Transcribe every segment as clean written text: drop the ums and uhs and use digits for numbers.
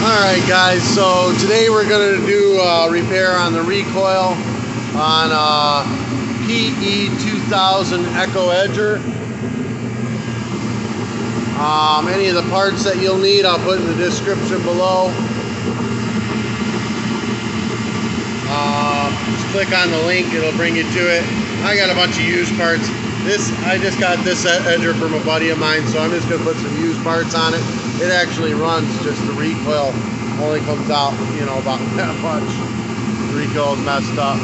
Alright guys, so today we're going to do a repair on the recoil on a pe-2000 Echo Edger. Any of the parts that you'll need I'll put in the description below. Just click on the link, it'll bring you to it. I got a bunch of used parts. I just got this edger from a buddy of mine, so I'm just going to put some used parts on it. It actually runs, just the recoil only comes out, about that much. The recoil is messed up.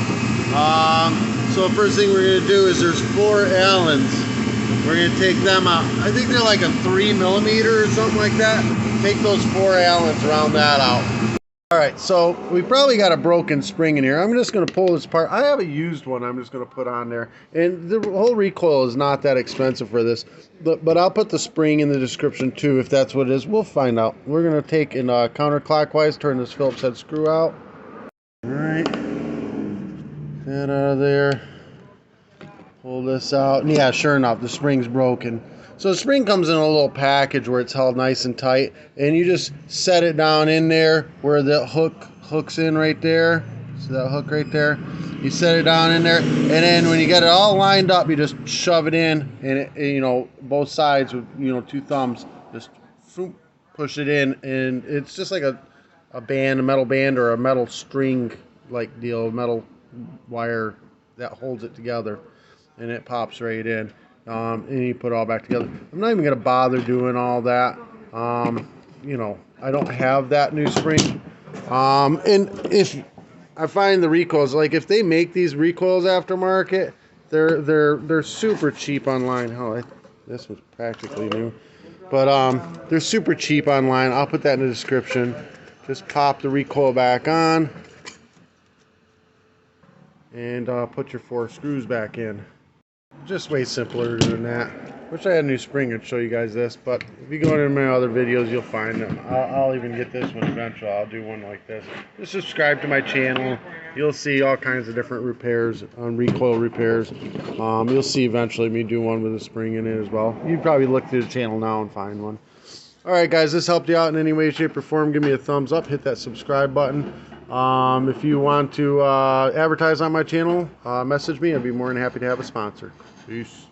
So the first thing we're going to do is there's 4 Allens. We're going to take them out. I think they're like a 3mm or something like that. Take those 4 Allens, round that out. Alright, so we probably got a broken spring in here. I'm just going to pull this apart. I have a used one I'm just going to put on there. And the whole recoil is not that expensive for this. But I'll put the spring in the description too if that's what it is. We'll find out. We're going to take and counterclockwise turn this Phillips head screw out. Alright. That out of there. Pull this out. And yeah, sure enough, the spring's broken. So the spring comes in a little package where it's held nice and tight, and you just set it down in there where the hooks in right there. See that hook right there? You set it down in there, and then when you get it all lined up, you just shove it in, and both sides with 2 thumbs, just push it in, and it's just like a metal band or a metal string like deal, metal wire that holds it together, and it pops right in. And you put it all back together. I'm not even going to bother doing all that. I don't have that new spring. And if I find the recoils, like if they make these recoils aftermarket, they're super cheap online. Oh, this was practically new, but they're super cheap online. I'll put that in the description. Just pop the recoil back on, and put your 4 screws back in. Just way simpler than that. Wish I had a new spring and show you guys this, but if you go into my other videos, you'll find them. I'll even get this one eventually. I'll do one like this. Just subscribe to my channel. You'll see all kinds of different repairs on recoil repairs. You'll see eventually me do one with a spring in it as well. You'd probably look through the channel now and find one. Alright guys, this helped you out in any way, shape, or form. Give me a thumbs up. Hit that subscribe button. If you want to advertise on my channel, message me. I'd be more than happy to have a sponsor. Peace.